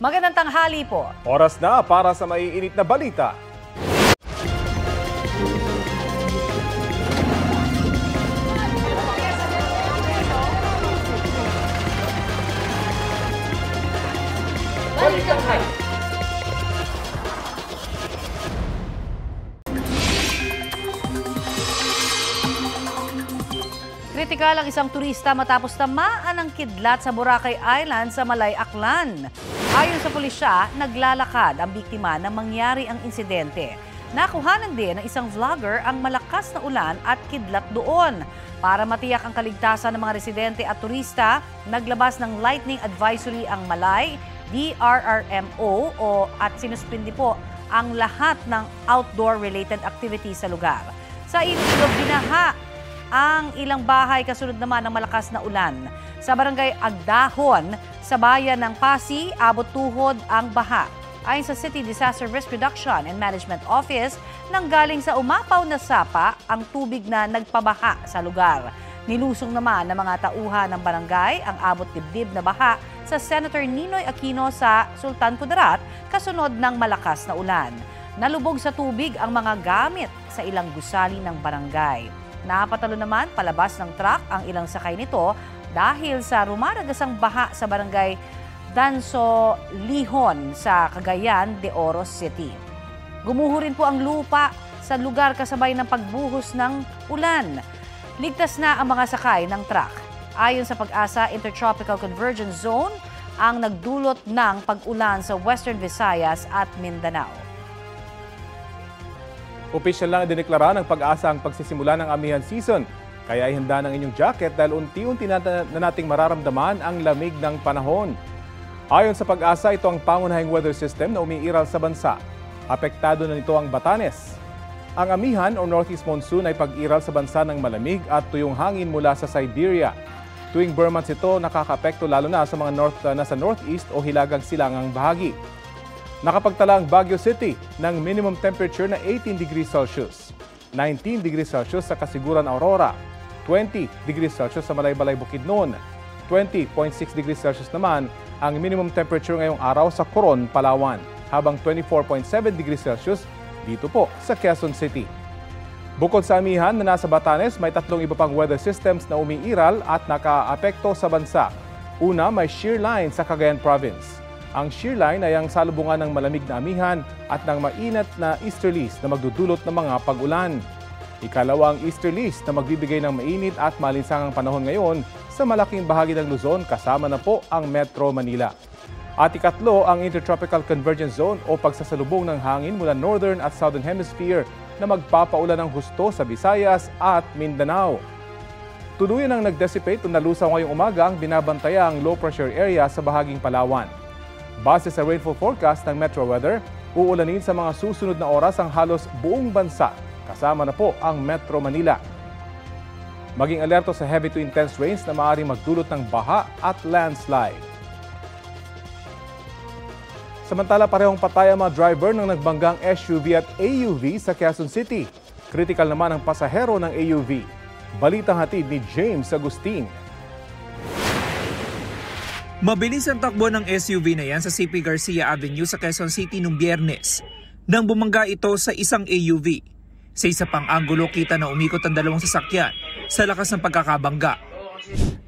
Magandang tanghali po. Oras na para sa maiinit na balita. Kritikal ang isang turista matapos tamaan ng kidlat sa Boracay Island sa Malay, Aklan. Ayon sa pulisya, naglalakad ang biktima nang mangyari ang insidente. Nakuhanan din ng isang vlogger ang malakas na ulan at kidlat doon. Para matiyak ang kaligtasan ng mga residente at turista, naglabas ng lightning advisory ang Malay, DRRMO at sinuspindi po ang lahat ng outdoor-related activities sa lugar. Sa Iloilo, binaha ang ilang bahay kasunod naman ng malakas na ulan. Sa barangay Agdahon, sa bayan ng Pasi, abot tuhod ang baha. Ayon sa City Disaster Risk Reduction and Management Office, nanggaling sa umapaw na sapa ang tubig na nagpabaha sa lugar. Nilusong naman ng mga tauhan ng barangay ang abot dibdib na baha sa Senator Ninoy Aquino sa Sultan Kudarat kasunod ng malakas na ulan. Nalubog sa tubig ang mga gamit sa ilang gusali ng barangay. Napatalo naman palabas ng truck ang ilang sakay nito dahil sa rumaragasang baha sa barangay Danso Lihon sa Cagayan de Oro City. Gumuho rin po ang lupa sa lugar kasabay ng pagbuhos ng ulan. Ligtas na ang mga sakay ng truck. Ayon sa Pag-asa, Intertropical Convergence Zone ang nagdulot ng pag-ulan sa Western Visayas at Mindanao. Opisyal lang dineklara ng Pag-asa ang pagsisimula ng amihan season. Kaya ihanda ng inyong jacket dahil unti-unti na nating mararamdaman ang lamig ng panahon. Ayon sa Pag-asa, ito ang pangunahing weather system na umiiral sa bansa. Apektado na nito ang Batanes. Ang amihan o northeast monsoon ay pag-iral sa bansa ng malamig at tuyong hangin mula sa Siberia. Tuwing Burr months ito, nakakapekto lalo na sa mga nasa northeast o hilagang silangang bahagi. Nakapagtala ang Baguio City ng minimum temperature na 18 degrees Celsius, 19 degrees Celsius sa Kasiguran, Aurora, 20 degrees Celsius sa Malaybalay, Bukidnon, 20.6 degrees Celsius naman ang minimum temperature ngayong araw sa Coron, Palawan, habang 24.7 degrees Celsius dito po sa Quezon City. Bukod sa amihan na nasa Batanes, may tatlong iba pang weather systems na umiiral at nakaapekto sa bansa. Una, may shear line sa Cagayan Province. Ang shear line ay ang salubungan ng malamig na amihan at ng mainit na easterlies na magdudulot ng mga pag-ulan. Ikalawa, ang easterlies na magbibigay ng mainit at malinsangang panahon ngayon sa malaking bahagi ng Luzon kasama na po ang Metro Manila. At ikatlo, ang Intertropical Convergence Zone o pagsasalubong ng hangin mula Northern at Southern Hemisphere na magpapaulan ng husto sa Visayas at Mindanao. Tuluyan ang nag-dissipate o nalusaw ngayong umaga ang binabantayang low pressure area sa bahaging Palawan. Base sa rainfall forecast ng Metro Weather, uulanin sa mga susunod na oras ang halos buong bansa, kasama na po ang Metro Manila. Maging alerto sa heavy to intense rains na maaaring magdulot ng baha at landslide. Samantala, parehong patay ang mga driver ng nagbanggang SUV at AUV sa Quezon City. Critical naman ang pasahero ng AUV. Balitang hatid ni James Agustin. Mabilis ang takbo ng SUV na yan sa CP Garcia Avenue sa Quezon City noong Biyernes nang bumangga ito sa isang AUV. Sa isa pang anggulo, kita na umikot ang dalawang sasakyan sa lakas ng pagkakabangga.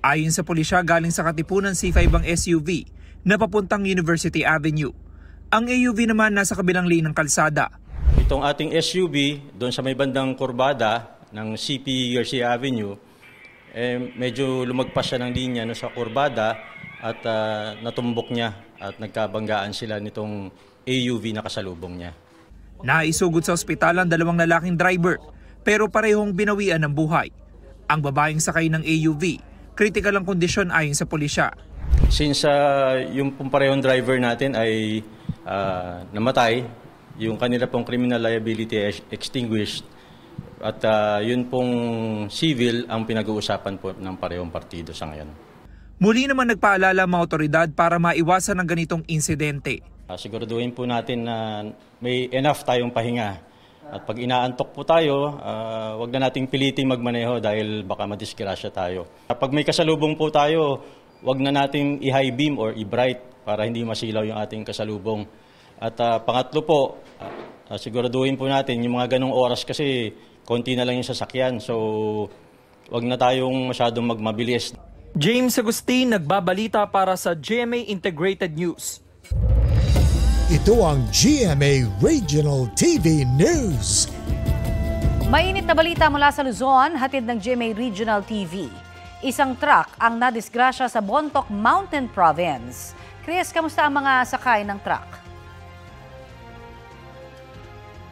Ayon sa pulisya, galing sa Katipunan C5 ang SUV na papuntang University Avenue. Ang AUV naman nasa kabilang lane ng kalsada. Itong ating SUV doon sa may bandang kurbada ng CP Garcia Avenue, medyo lumagpas siya ng linya sa kurbada at natumbok niya at nagkabanggaan sila nitong AUV na kasalubong niya. Naisugod sa ospital ang dalawang lalaking driver pero parehong binawian ng buhay. Ang babaeng sakay ng AUV, critical ang kondisyon ayon sa pulisya. Since yung parehong driver natin ay namatay, yung kanila pong criminal liability extinguished at yun pong civil ang pinag-uusapan po ng parehong partido sa ngayon. Muli naman nagpaalala ang mga otoridad para maiwasan ang ganitong insidente. Siguraduhin po natin na may enough tayong pahinga. At pag inaantok po tayo, wag na nating piliting magmaneho dahil baka madisgrasya tayo. Pag may kasalubong po tayo, wag na nating i-high beam or i-bright para hindi masilaw yung ating kasalubong. At pangatlo po, siguraduhin po natin yung mga ganong oras kasi konti na lang yung sasakyan. So, wag na tayong masyadong magmabilis. James Agustin, nagbabalita para sa GMA Integrated News. Ito ang GMA Regional TV News. Mainit na balita mula sa Luzon, hatid ng GMA Regional TV. Isang truck ang nadisgrasya sa Bontoc Mountain Province. Chris, kamusta ang mga sakay ng truck?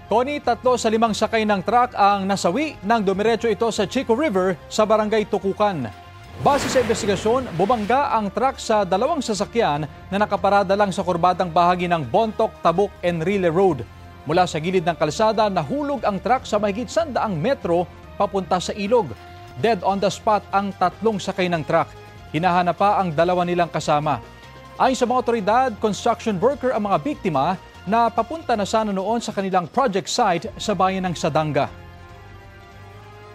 Tony, 3 sa 5 sakay ng truck ang nasawi nang dumiretso ito sa Chico River sa barangay Tukukan. Base sa investigasyon, bumangga ang truck sa 2 sasakyan na nakaparada lang sa kurbadang bahagi ng Bontoc, Tabuk, Enrile Road. Mula sa gilid ng kalsada, nahulog ang truck sa mahigit 100 metro papunta sa ilog. Dead on the spot ang 3 sakay ng truck. Hinahanap pa ang 2 nilang kasama. Ayon sa mga otoridad, construction worker ang mga biktima na papunta na sana noon sa kanilang project site sa bayan ng Sadanga.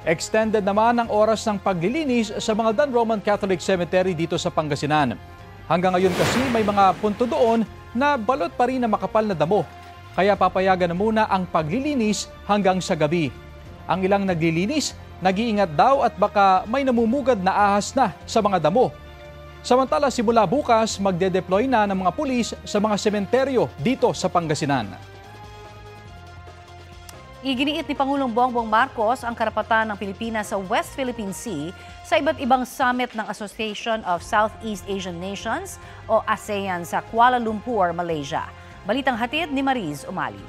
Extended naman ang oras ng paglilinis sa mga Dan Roman Catholic Cemetery dito sa Pangasinan. Hanggang ngayon kasi may mga punto doon na balot pa rin na makapal na damo. Kaya papayagan na muna ang paglilinis hanggang sa gabi. Ang ilang naglilinis, nag-iingat daw at baka may namumugad na ahas na sa mga damo. Samantala, simula bukas, magde-deploy na ng mga pulis sa mga sementeryo dito sa Pangasinan. Iginiit ni Pangulong Bongbong Marcos ang karapatan ng Pilipinas sa West Philippine Sea sa iba't ibang summit ng Association of Southeast Asian Nations o ASEAN sa Kuala Lumpur, Malaysia. Balitang hatid ni Mariz Umali.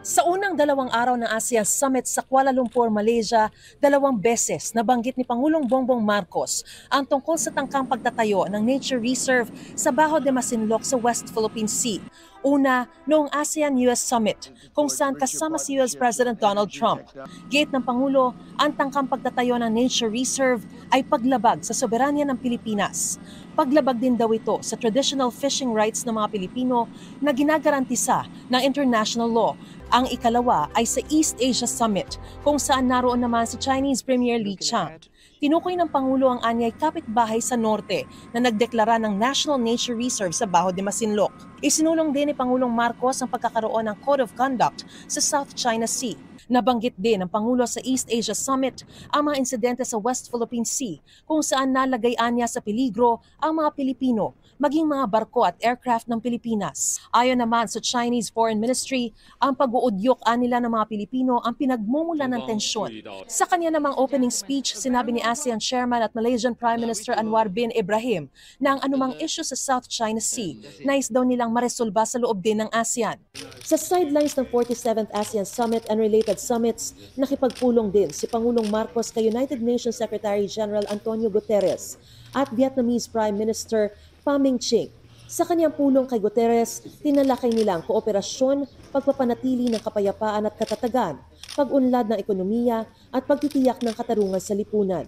Sa unang 2 araw ng ASEAN Summit sa Kuala Lumpur, Malaysia, 2 beses nabanggit ni Pangulong Bongbong Marcos ang tungkol sa tangkang pagtatayo ng nature reserve sa Bajo de Masinloc sa West Philippine Sea. Una, noong ASEAN-US Summit, kung saan kasama si US President Donald Trump. Giit ng Pangulo, ang tangkang pagtatayo ng nature reserve ay paglabag sa soberanya ng Pilipinas. Paglabag din daw ito sa traditional fishing rights ng mga Pilipino na ginagarantisa ng international law. Ang ikalawa ay sa East Asia Summit, kung saan naroon naman si Chinese Premier Li Qiang. Tinukoy ng Pangulo ang anyay kapitbahay sa norte na nagdeklara ng National Nature Reserve sa Bajo de Masinloc. Isinulong din ni Pangulong Marcos ang pagkakaroon ng Code of Conduct sa South China Sea. Nabanggit din ng Pangulo sa East Asia Summit ang mga insidente sa West Philippine Sea kung saan nalagayan niya sa peligro ang mga Pilipino, maging mga barko at aircraft ng Pilipinas. Ayon naman sa Chinese Foreign Ministry, ang pag-uudyok nila ng mga Pilipino ang pinagmumulan ng tensyon. Sa kanya namang opening speech, sinabi ni ASEAN Chairman at Malaysian Prime Minister Anwar bin Ibrahim na ang anumang issue sa South China Sea, nais daw nilang maresolba sa loob din ng ASEAN. Sa sidelines ng 47th ASEAN Summit and related summits, nakipagpulong din si Pangulong Marcos kay United Nations Secretary General Antonio Guterres at Vietnamese Prime Minister Pham Minh Chinh. Sa kanyang pulong kay Guterres, tinalakay nila ang kooperasyon, pagpapanatili ng kapayapaan at katatagan, pag-unlad ng ekonomiya at pagtitiyak ng katarungan sa lipunan.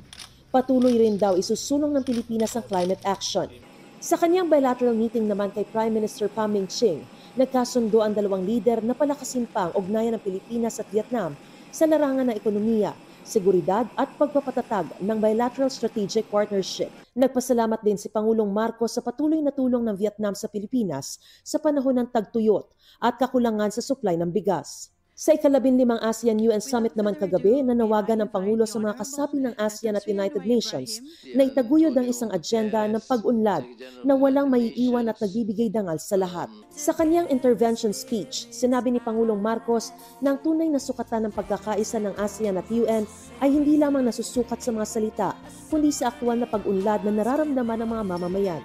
Patuloy rin daw isusulong ng Pilipinas ang climate action. Sa kanyang bilateral meeting naman kay Prime Minister Pham Minh Chinh, nagkasundo ang 2 lider na palakasin pa ang ugnayan ng Pilipinas at Vietnam sa larangan ng ekonomiya, seguridad at pagpapatatag ng bilateral strategic partnership. Nagpasalamat din si Pangulong Marcos sa patuloy na tulong ng Vietnam sa Pilipinas sa panahon ng tagtuyot at kakulangan sa supply ng bigas. Sa ika-15 ASEAN-UN Summit naman kagabi, nanawagan ng Pangulo sa mga kasapi ng ASEAN at United Nations na itaguyod ang isang agenda ng pag-unlad na walang maiiwan at nagbibigay dangal sa lahat. Sa kanyang intervention speech, sinabi ni Pangulong Marcos na ang tunay na sukatan ng pagkakaisa ng ASEAN at UN ay hindi lamang nasusukat sa mga salita, kundi sa aktwal na pag-unlad na nararamdaman ng mga mamamayan.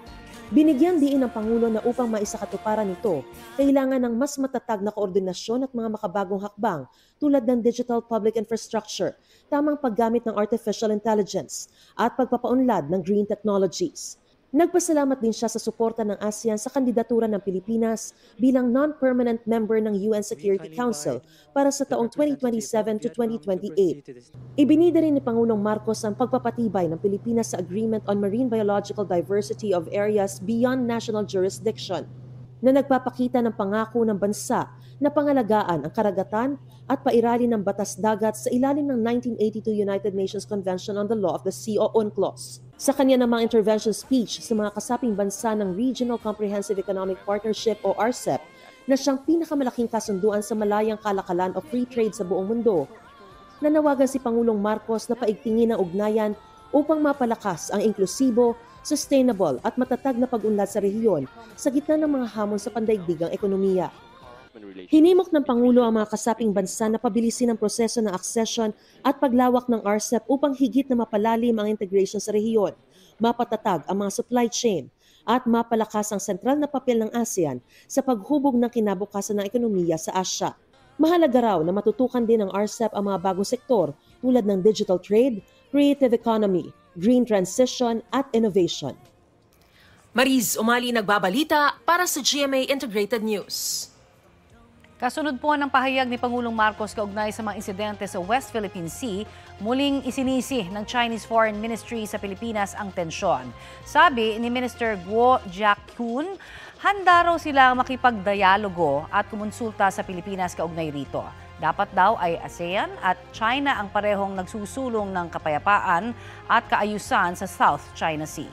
Binigyan diin ng Pangulo na upang maisakatuparan ito, kailangan ng mas matatag na koordinasyon at mga makabagong hakbang tulad ng digital public infrastructure, tamang paggamit ng artificial intelligence, at pagpapaunlad ng green technologies. Nagpasalamat din siya sa suporta ng ASEAN sa kandidatura ng Pilipinas bilang non-permanent member ng UN Security Council para sa taong 2027 to 2028. Ibinida rin ni Pangulong Marcos ang pagpapatibay ng Pilipinas sa Agreement on Marine Biological Diversity of Areas Beyond National Jurisdiction. na nagpapakita ng pangako ng bansa na pangalagaan ang karagatan at pairali ng batas dagat sa ilalim ng 1982 United Nations Convention on the Law of the Sea o UNCLOS. Sa kanya namang intervention speech sa mga kasaping bansa ng Regional Comprehensive Economic Partnership o RCEP na siyang pinakamalaking kasunduan sa malayang kalakalan o free trade sa buong mundo, nanawagan si Pangulong Marcos na paigtingin ang ugnayan upang mapalakas ang inklusibo, sustainable at matatag na pag-unlad sa rehiyon sa gitna ng mga hamon sa pandaigdigang ekonomiya. Hinimok ng Pangulo ang mga kasaping bansa na pabilisin ang proseso ng accession at paglawak ng RCEP upang higit na mapalalim ang integration sa rehiyon, mapatatag ang mga supply chain at mapalakas ang sentral na papel ng ASEAN sa paghubog ng kinabukasan ng ekonomiya sa Asya. Mahalaga raw na matutukan din ng RCEP ang mga bagong sektor tulad ng digital trade, creative economy, green transition at innovation. Mariz Umali nagbabalita para sa GMA Integrated News. Kasunod po ng pahayag ni Pangulong Marcos kaugnay sa mga insidente sa West Philippine Sea, muling isinisi ng Chinese Foreign Ministry sa Pilipinas ang tensyon. Sabi ni Minister Guo Jiakun, handa raw sila makipagdialogo at kumonsulta sa Pilipinas kaugnay rito. Dapat daw ay ASEAN at China ang parehong nagsusulong ng kapayapaan at kaayusan sa South China Sea.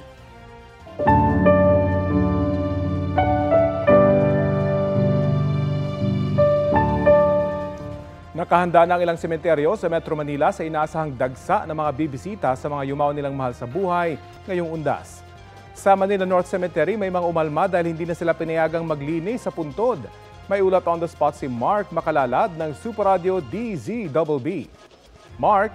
Nakahanda na ang ilang sementeryo sa Metro Manila sa inaasahang dagsa ng mga bibisita sa mga yumaon nilang mahal sa buhay ngayong undas. Sa Manila North Cemetery may mga umalma dahil hindi na sila pinayagang maglinis sa puntod. May ulat on the spot si Mark Makalalad ng Super Radio DZBB. Mark?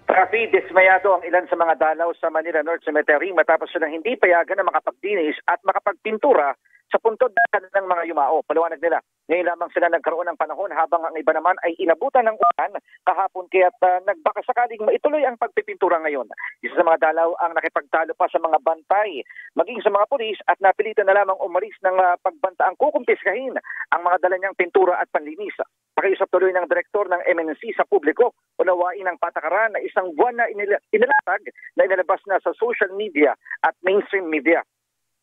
Rafi, dismayado ang ilan sa mga dalaw sa Manila North Cemetery matapos silang hindi payagan na makapagdinis at makapagpintura sa puntod ng mga yumao. Paliwanag nila, ngayon lamang sila nagkaroon ng panahon habang ang iba naman ay inabutan ng ulan kahapon kaya't nagbakasakaling maituloy ang pagpipintura ngayon. Isa sa mga dalaw ang nakipagtalo pa sa mga bantay, maging sa mga pulis at napilitan na lamang umalis ng pagbanta ang kukumpiskahin ang mga dala niyang pintura at panlinis. Pakiusap tuloy ng direktor ng MNC sa publiko, unawain ang patakaran na isang buwan na inilatag na inilabas na sa social media at mainstream media.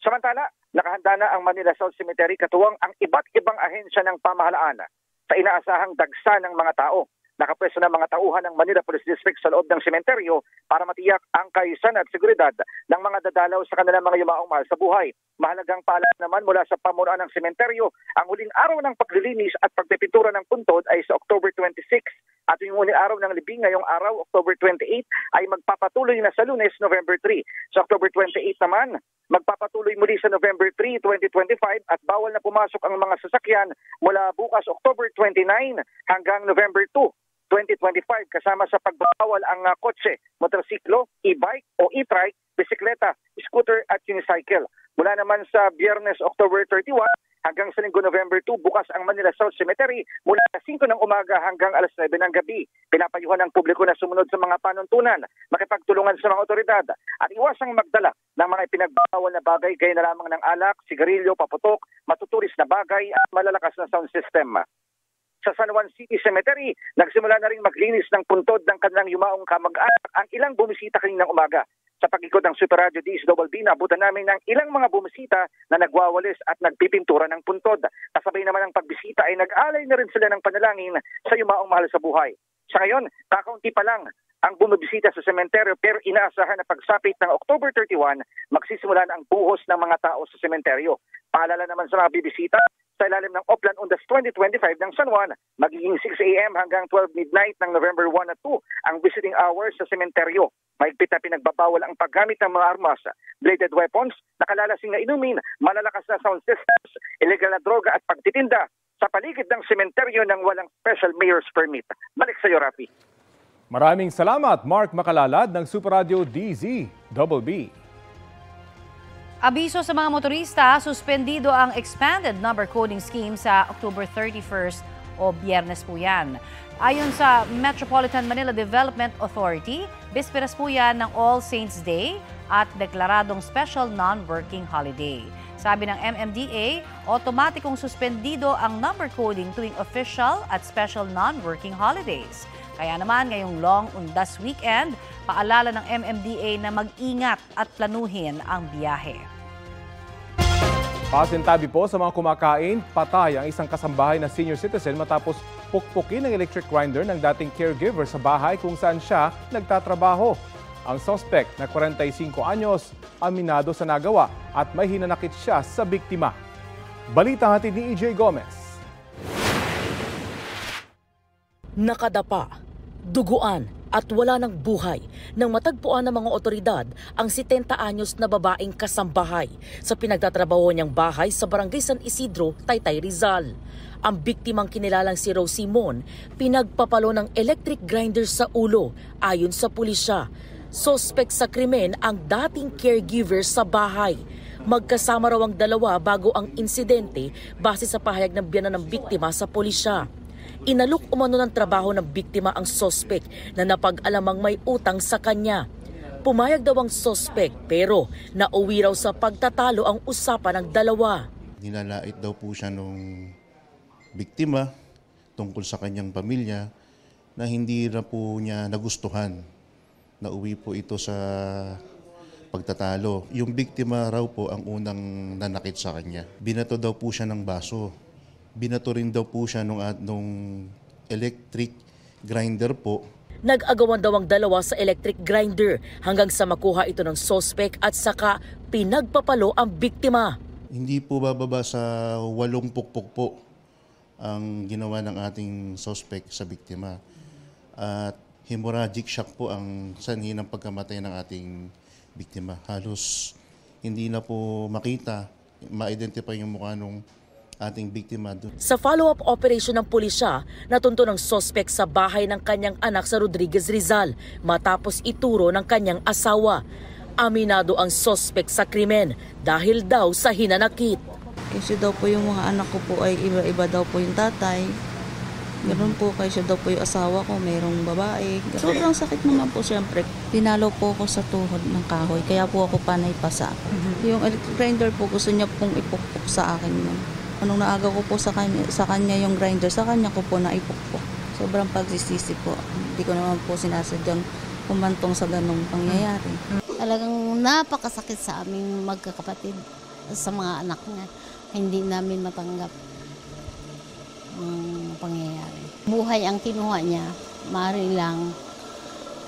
Samantala, nakahanda na ang Manila South Cemetery katuwang ang iba't ibang ahensya ng pamahalaan sa inaasahang dagsa ng mga tao. Nakapwesto ng mga tauhan ng Manila Police District sa loob ng sementeryo para matiyak ang kaayusan at seguridad ng mga dadalaw sa kanilang mga yumaong mahal sa buhay. Mahalagang paalala naman mula sa pamunuan ng sementeryo, ang huling araw ng paglilinis at pagpipintura ng puntod ay sa October 26 at yung huling araw ng libing ngayong araw, October 28, ay magpapatuloy na sa Lunes, November 3. Sa October 28 naman, magpapatuloy muli sa November 3, 2025 at bawal na pumasok ang mga sasakyan mula bukas October 29 hanggang November 2, 2025 kasama sa pagbawal ang kotse, motorsiklo, e-bike o e-trike, bisikleta, scooter at unicycle. Mula naman sa Biyernes, October 31 hanggang sa Linggo, November 2, bukas ang Manila South Cemetery mula 5 ng umaga hanggang alas 9 ng gabi. Pinapayuhan ng publiko na sumunod sa mga panuntunan, makipagtulungan sa mga otoridad at iwasang magdala ng mga ipinagbawal na bagay gaya na lamang ng alak, sigarilyo, paputok, matuturis na bagay at malalakas na sound system. Sa San Juan City Cemetery, nagsimula na rin maglinis ng puntod ng kanilang yumaong kamag-anak ang ilang bumisita kaninang umaga. Sa pag-ikot ng Super Radio DZBB, nabutan namin ng ilang mga bumisita na nagwawalis at nagpipintura ng puntod. Kasabay naman ng pagbisita ay nag-alay na rin sila ng panalangin sa yumaong mahal sa buhay. Sa ngayon, kakaunti pa lang ang bumibisita sa sementeryo pero inaasahan na pagsapit ng October 31, magsisimula na ang buhos ng mga tao sa sementeryo. Paalala naman sa mga bibisita, sa ilalim ng Oplan Undas 2025 ng San Juan, magiging 6 a.m. hanggang 12 midnight ng November 1 at 2 ang visiting hours sa sementeryo. Mahigpit na pinagbabawal ang paggamit ng mga armas, bladed weapons, nakalalasing na inumin, malalakas na sound systems, illegal na droga at pagtitinda sa paligid ng sementeryo ng walang special mayor's permit. Balik sa iyo, Rafi. Maraming salamat, Mark Makalalad ng Super Radio DZBB. Abiso sa mga motorista, suspendido ang expanded number coding scheme sa October 31st o Biyernes po yan. Ayon sa Metropolitan Manila Development Authority, bisperas po yan ng All Saints Day at deklaradong special non-working holiday. Sabi ng MMDA, otomatikong suspendido ang number coding tuwing official at special non-working holidays. Kaya naman ngayong long undas weekend, paalala ng MMDA na mag-ingat at planuhin ang biyahe. Pasintabi po sa mga kumakain, patay ang isang kasambahay na senior citizen matapos pukpukin ng electric grinder ng dating caregiver sa bahay kung saan siya nagtatrabaho. Ang suspect na 45 anyos, aminado sa nagawa at may hinanakit siya sa biktima. Balita hatid ni EJ Gomez. Nakadapa, duguan at wala ng buhay nang matagpuan ng mga otoridad ang 70 anyos na babaeng kasambahay sa pinagtatrabaho niyang bahay sa Barangay San Isidro, Taytay, Rizal. Ang biktimang kinilalang si Rosie Mon, pinagpapalo ng electric grinder sa ulo ayon sa pulisya. Suspect sa krimen ang dating caregiver sa bahay. Magkasama raw ang dalawa bago ang insidente base sa pahayag ng biyanan ng biktima sa pulisya. Inalok umano ng trabaho ng biktima ang suspect na napag-alamang may utang sa kanya. Pumayag daw ang suspect pero nauwi raw sa pagtatalo ang usapan ng dalawa. Nilalait daw po siya nung biktima tungkol sa kanyang pamilya na hindi na po niya nagustuhan. Nauwi po ito sa pagtatalo. Yung biktima raw po ang unang nanakit sa kanya. Binato daw po siya ng baso. Binato rin daw po siya nung electric grinder po. Nag-agawan daw ang dalawa sa electric grinder hanggang sa makuha ito ng suspect at saka pinagpapalo ang biktima. Hindi po bababa sa 8 pukpok po ang ginawa ng ating suspect sa biktima. At hemorrhagic shock po ang sanhi ng pagkamatay ng ating biktima. Halos hindi na po makita, ma-identify yung mukha ng ating biktima. Sa follow-up operation ng pulisya, natunto ng suspect sa bahay ng kanyang anak sa Rodriguez, Rizal matapos ituro ng kanyang asawa. Aminado ang suspect sa krimen dahil daw sa hinanakit. Kasi daw po yung mga anak ko po ay iba-iba daw po yung tatay. Ganoon po, kasi daw po yung asawa ko, mayroong babae. Sobrang sakit naman po siyempre. Pinalo po ako sa tuhod ng kahoy, kaya po ako panay pasa. Yung electric grinder po, gusto niya pong ipukpok sa akin yun. Anong naaga ko po sa kanya yung grinder, sa kanya ko po naipukpok. Sobrang pagsisisi po. Hindi ko naman po sinasadyang kumantong sa ganong pangyayari. Talagang napakasakit sa aming magkakapatid, sa mga anak niya. Hindi namin matanggap ang pangyayari. Buhay ang kinuha niya, maaari lang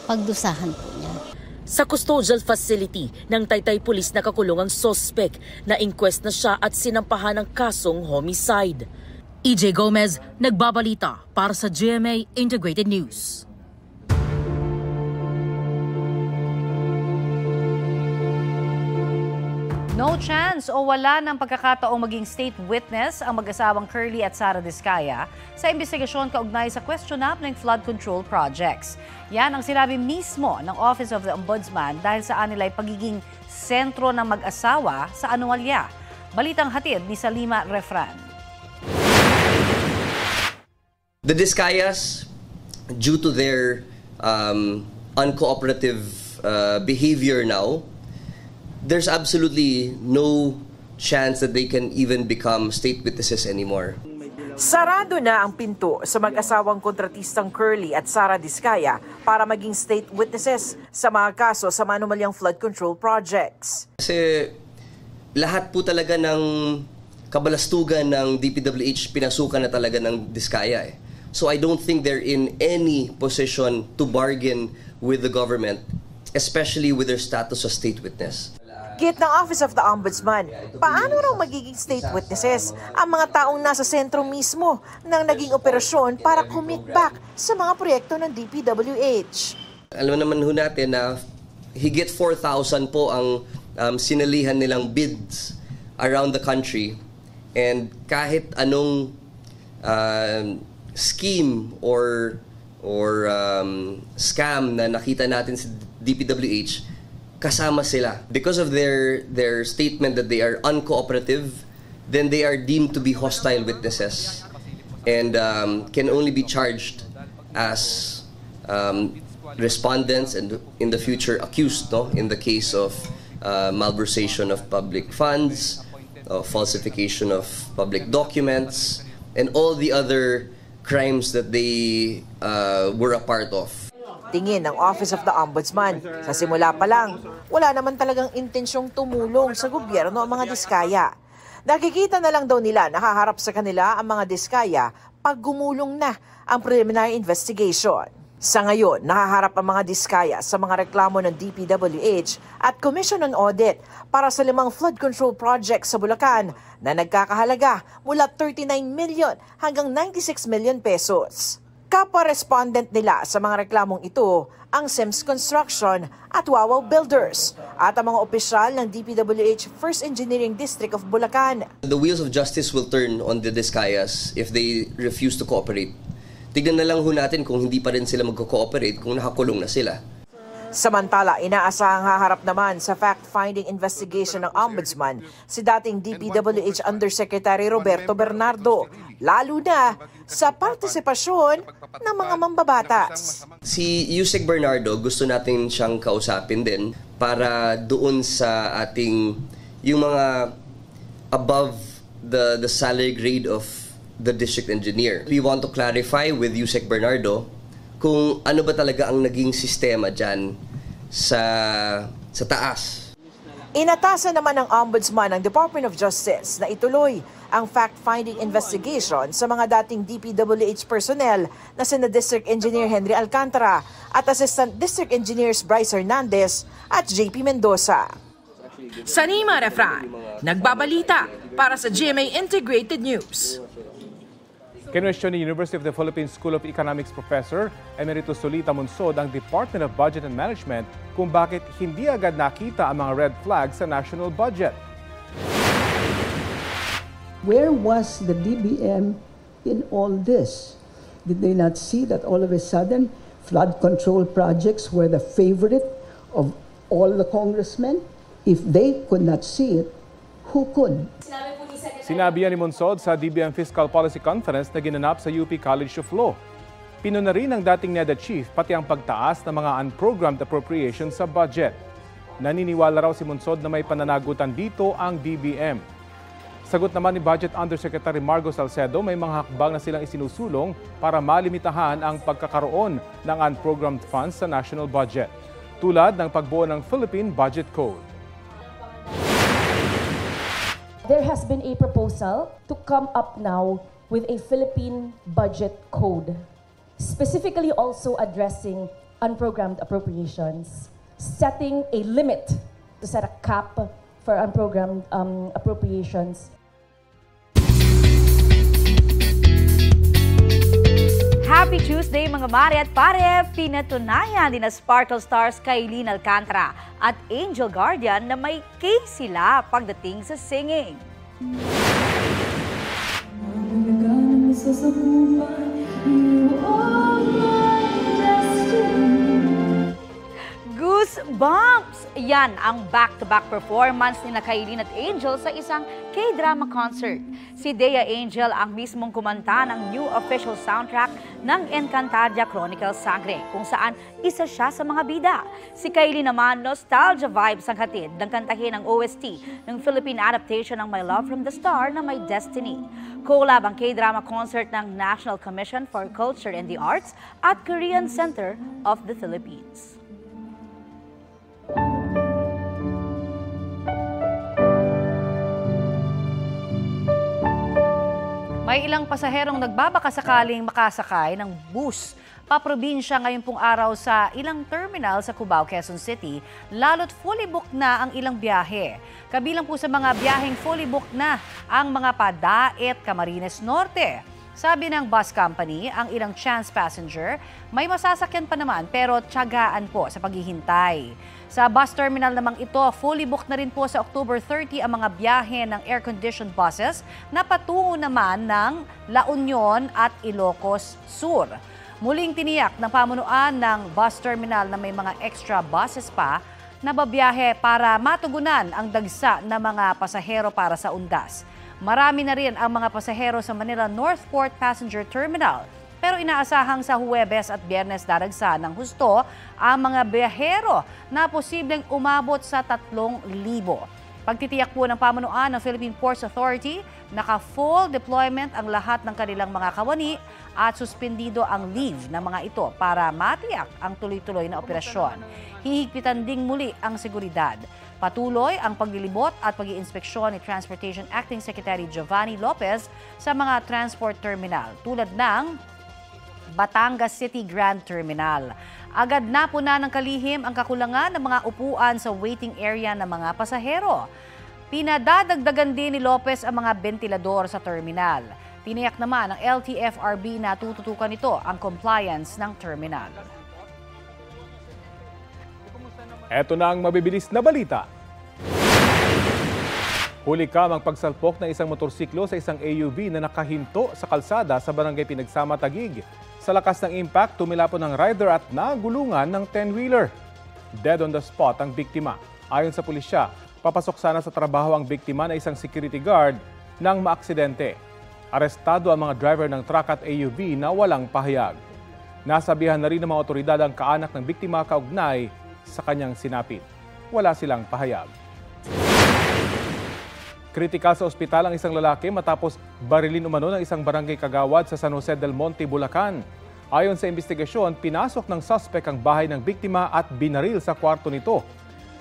pagdusahan po niya. Sa custodial facility ng Taytay Police nakakulong ang suspect na inquest na siya at sinampahan ng kasong homicide. EJ Gomez, nagbabalita para sa GMA Integrated News. No chance o wala ng pagkakataong maging state witness ang mag-asawang Curly at Sara Diskaya sa investigasyon kaugnay sa question up ng flood control projects. Yan ang sinabi mismo ng Office of the Ombudsman dahil sa anilay pagiging sentro ng mag-asawa sa anomalya. Balitang hatid ni Salima Refran. The Diskayas, due to their uncooperative behavior now, there's absolutely no chance that they can even become state witnesses anymore. Sarado na ang pinto sa mag-asawang kontratistang Curly at Sara Diskaya para maging state witnesses sa mga kaso sa manumalyang flood control projects. Kasi lahat po talaga ng kabalastugan ng DPWH pinasukan na talaga ng Diskaya eh. So I don't think they're in any position to bargain with the government, especially with their status as state witness. Git ng Office of the Ombudsman, paano raw magiging state witnesses ang mga taong nasa sentro mismo ng naging operasyon para commit back sa mga proyekto ng DPWH? Alam naman ho natin na higit 4,000 po ang sinalihan nilang bids around the country, and kahit anong scheme or scam na nakita natin sa DPWH, kasama sila. Because of their statement that they are uncooperative, then they are deemed to be hostile witnesses and can only be charged as respondents and in the future accused, no? In the case of malversation of public funds, falsification of public documents, and all the other crimes that they were a part of. Tingin ng Office of the Ombudsman, sa simula pa lang, wala naman talagang intensyong tumulong sa gobyerno ang mga Diskaya. Nakikita na lang daw nila nakaharap sa kanila ang mga diskaya pag gumulong na ang preliminary investigation. Sa ngayon, nakaharap ang mga diskaya sa mga reklamo ng DPWH at Commission on Audit para sa 5 flood control projects sa Bulacan na nagkakahalaga mula 39 million hanggang 96 million pesos. Kapwa-respondent nila sa mga reklamong ito ang Sims Construction at Wawaw Builders at ang mga opisyal ng DPWH First Engineering District of Bulacan. The wheels of justice will turn on the Discayas if they refuse to cooperate. Tignan na lang ho natin kung hindi pa rin sila magko-cooperate kung nakakulong na sila. Samantala, inaasahang haharap naman sa fact-finding investigation ng Ombudsman si dating DPWH Undersecretary Roberto Bernardo, lalo na sa partisipasyon ng mga mambabatas. Si Yusek Bernardo, gusto natin siyang kausapin din para doon sa ating yung mga above the salary grade of the district engineer. We want to clarify with Yusek Bernardo kung ano ba talaga ang naging sistema dyan sa taas. Inatasan naman ng Ombudsman ng Department of Justice na ituloy ang fact-finding investigation sa mga dating DPWH personnel na sina District Engineer Henry Alcantara at Assistant District Engineers Bryce Hernandez at JP Mendoza. Sanima Refran, nagbabalita para sa GMA Integrated News. Kinwestiyon ni University of the Philippines School of Economics Professor Emeritus Solita Monsod ang Department of Budget and Management kung bakit hindi agad nakita ang mga red flags sa national budget. Where was the DBM in all this? Did they not see that all of a sudden flood control projects were the favorite of all the congressmen? If they could not see it, who could? Sinabi yan ni Monsod sa DBM Fiscal Policy Conference na ginanap sa UP College of Law. Pinuna rin ng dating NEDA chief pati ang pagtaas ng mga unprogrammed appropriations sa budget. Naniniwala raw si Monsod na may pananagutan dito ang DBM. Sagot naman ni Budget Undersecretary Margo Salcedo, may mga hakbang na silang isinusulong para malimitahan ang pagkakaroon ng unprogrammed funds sa national budget, tulad ng pagbuo ng Philippine Budget Code. There has been a proposal to come up now with a Philippine budget code, specifically also addressing unprogrammed appropriations, setting a limit to set a cap for unprogrammed appropriations. Happy Tuesday mga mare at pare! Pinatunayan din na Sparkle Stars Kailin Alcantara at Angel Guardian na may case sila pagdating sa singing. Goosebumps! Yan ang back-to-back performance ni Kailin at Angel sa isang K-drama concert. Si Dea Angel ang mismong kumanta ng new official soundtrack ng Encantadia Chronicles Sangre, kung saan isa siya sa mga bida. Si Kailin naman, nostalgia vibes ang hatid ng kantahin ng OST ng Philippine adaptation ng My Love from the Star na My Destiny. Collab ang K-drama concert ng National Commission for Culture and the Arts at Korean Center of the Philippines. May ilang pasaherong nagbabakasakaling makasakay ng bus paprobinsya ngayon pong araw sa ilang terminal sa Cubao, Quezon City, lalo't fully booked na ang ilang biyahe. Kabilang po sa mga biyaheng fully booked na ang mga Padaet, Camarines Norte. Sabi ng bus company, ang ilang chance passenger, may masasakyan pa naman pero tiyagaan po sa paghihintay. Sa bus terminal namang ito, fully booked na rin po sa October 30 ang mga biyahe ng air-conditioned buses na patungo naman ng La Union at Ilocos Sur. Muling tiniyak ng pamunuan ng bus terminal na may mga extra buses pa na babiyahe para matugunan ang dagsa ng mga pasahero para sa undas. Marami na rin ang mga pasahero sa Manila Northport Passenger Terminal. Pero inaasahang sa Huwebes at Biyernes daragsa ng husto ang mga biyahero na posibleng umabot sa 3,000. Pagtitiyak po ng pamunuan ng Philippine Ports Authority, naka-full deployment ang lahat ng kanilang mga kawani at suspendido ang leave ng mga ito para matiyak ang tuloy-tuloy na operasyon. Hihigpitan ding muli ang seguridad. Patuloy ang paglilibot at pag-iinspeksyon ni Transportation Acting Secretary Giovanni Lopez sa mga transport terminal tulad ng Batangas City Grand Terminal. Agad napuna ng kalihim ang kakulangan ng mga upuan sa waiting area ng mga pasahero. Pinadadagdagan din ni Lopez ang mga bentilador sa terminal. Tiniyak naman ng LTFRB na tututukan nito ang compliance ng terminal. Eto na ang mabibilis na balita. Huli kamang pagsalpok ng isang motorsiklo sa isang AUV na nakahinto sa kalsada sa barangay Pinagsama, Taguig. Sa lakas ng impact, tumilapon ng rider at nagulungan ng 10-wheeler. Dead on the spot ang biktima. Ayon sa pulisya, papasok sana sa trabaho ang biktima na isang security guard nang maaksidente. Arestado ang mga driver ng truck at AUV na walang pahayag. Nasabihan na rin ng mga otoridad ang kaanak ng biktima kaugnay sa kanyang sinapit. Wala silang pahayag. Kritikal sa ospital ang isang lalaki matapos barilin umano ng isang barangay kagawad sa San Jose del Monte, Bulacan. Ayon sa investigasyon, pinasok ng suspect ang bahay ng biktima at binaril sa kwarto nito.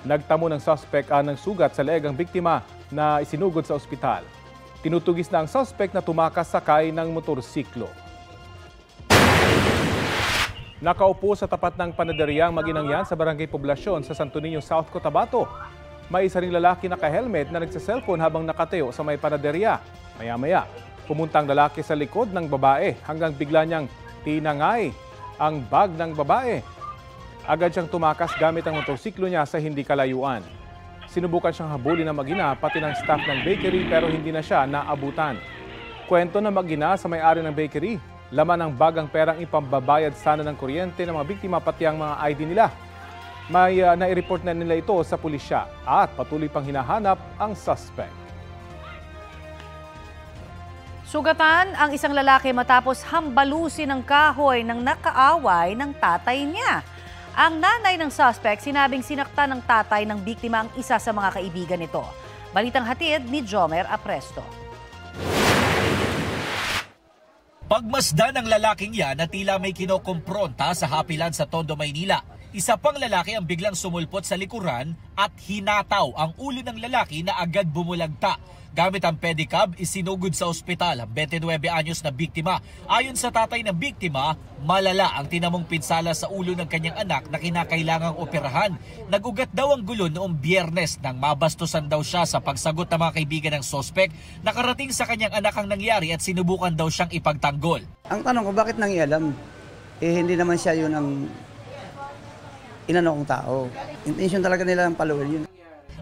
Nagtamo ng suspect ng sugat sa leeg ang biktima na isinugod sa ospital. Tinutugis na ang suspect na tumakas sakay ng motorsiklo. Nakaupo sa tapat ng panaderyang mag-inang yan sa Barangay Poblasyon sa Santo Niño, South Cotabato. May isa ring lalaki naka-helmet na nagsa-cellphone habang nakatayo sa may panaderya. Maya-maya, pumunta ang lalaki sa likod ng babae hanggang bigla niyang tinangay ang bag ng babae. Agad siyang tumakas gamit ang motorsiklo niya sa hindi kalayuan. Sinubukan siyang habulin ng mag-ina pati ng staff ng bakery pero hindi na siya naabutan. Kwento ng mag-ina sa may-ari ng bakery, laman ng bag ang perang ipambabayad sana ng kuryente ng mga biktima pati ang mga ID nila. May nai-report na nila ito sa pulisya at patuloy pang hinahanap ang suspect. Sugatan ang isang lalaki matapos hambalusin ng kahoy ng nakaaway ng tatay niya. Ang nanay ng suspect sinabing sinaktan ng tatay ng biktima ang isa sa mga kaibigan nito. Balitang hatid ni Jomer Apresto. Pagmasdan ng lalaking yan na tila may kinokompronta sa hapilan sa Tondo, Maynila. Isa pang lalaki ang biglang sumulpot sa likuran at hinataw ang ulo ng lalaki na agad bumulagta. Gamit ang pedicab, isinugod sa ospital ang 29 anyos na biktima. Ayon sa tatay ng biktima, malala ang tinamong pinsala sa ulo ng kanyang anak na kinakailangang operahan. Nagugat daw ang gulo noong Biyernes nang mabastusan daw siya sa pagsagot ng mga kaibigan ng sospek. Nakarating sa kanyang anak ang nangyari at sinubukan daw siyang ipagtanggol. Ang tanong ko, bakit nangialam? Hindi naman siya yun ang inano kong tao. Intention talaga nila ng paluin yun.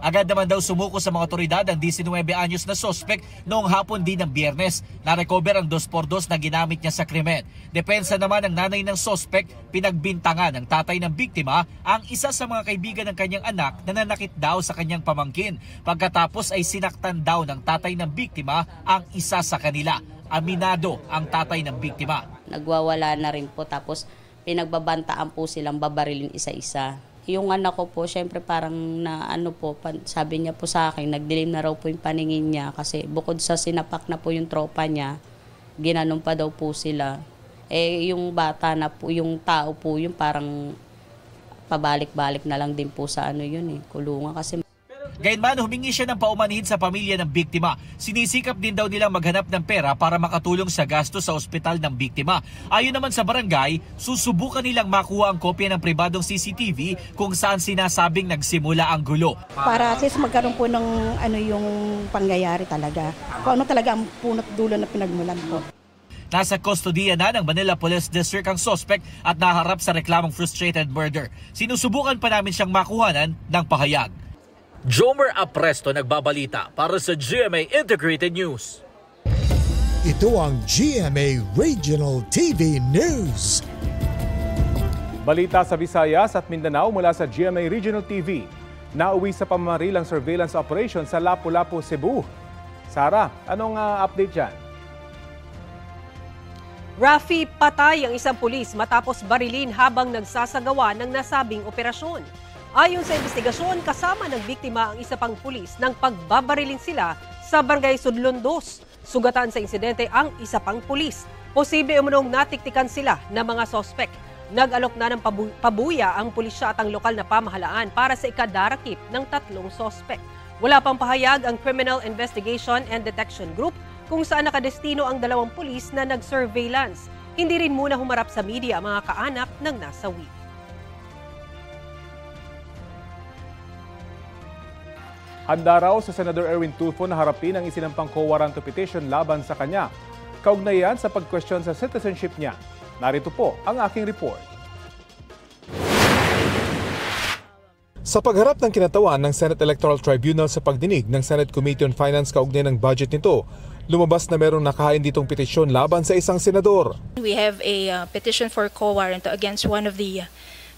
Agad naman daw sumuko sa mga otoridad ang 19 anyos na sospek noong hapon din ng Biyernes. Na-recover ang 2x2 na ginamit niya sa krimen. Depensa naman ng nanay ng sospek, pinagbintangan ng tatay ng biktima ang isa sa mga kaibigan ng kanyang anak na nanakit daw sa kanyang pamangkin. Pagkatapos ay sinaktan daw ng tatay ng biktima ang isa sa kanila. Aminado ang tatay ng biktima. Nagwawala na rin po tapos pinagbabantaan po silang babarilin isa-isa. Yung anak ko po, syempre parang sabi niya po sa akin, nagdilim na raw po yung paningin niya kasi bukod sa sinapak na po yung tropa niya, ginanon pa daw po sila. Yung bata na po, yung tao po, yung parang pabalik-balik na lang din po sa kulungan kasi. Gayunman, humingi siya ng paumanhin sa pamilya ng biktima. Sinisikap din daw nilang maghanap ng pera para makatulong sa gasto sa ospital ng biktima. Ayon naman sa barangay, susubukan nilang makuha ang kopya ng pribadong CCTV kung saan sinasabing nagsimula ang gulo. Para at least magkaroon po ng yung pangyayari talaga. Kung ano talaga ang punot dulo na pinagmulan po. Nasa kustodiya na ng Manila Police District ang suspect at naharap sa reklamong frustrated murder. Sinusubukan pa namin siyang makuhanan ng pahayag. Jomer Apresto nagbabalita para sa GMA Integrated News. Ito ang GMA Regional TV News. Balita sa Visayas at Mindanao mula sa GMA Regional TV. Nauwi sa pamamarilang surveillance operation sa Lapu-Lapu, Cebu. Sara, anong update dyan? Rafi, patay ang isang pulis matapos barilin habang nagsasagawa ng nasabing operasyon. Ayon sa investigasyon, kasama ng biktima ang isa pang pulis nang pagbabarilin sila sa Barangay Sudlon 2. Sugatan sa insidente ang isa pang pulis. Posible umunong natiktikan sila ng mga sospek. Nag-alok na ng pabuya ang pulisya at ang lokal na pamahalaan para sa ikadarakip ng 3 sospek. Wala pang pahayag ang Criminal Investigation and Detection Group kung saan nakadestino ang 2 pulis na nag-surveillance. Hindi rin muna humarap sa media ang mga kaanak ng nasawi. Handa raw sa Senador Erwin Tulfo na harapin ang isinampang quo warranto petition laban sa kanya. Kaugnayan sa pag-question sa citizenship niya. Narito po ang aking report. Sa pagharap ng kinatawan ng Senate Electoral Tribunal sa pagdinig ng Senate Committee on Finance kaugnay ng budget nito, lumabas na merong nakahain ditong petisyon laban sa isang senador. We have a petition for quo warranto against one of the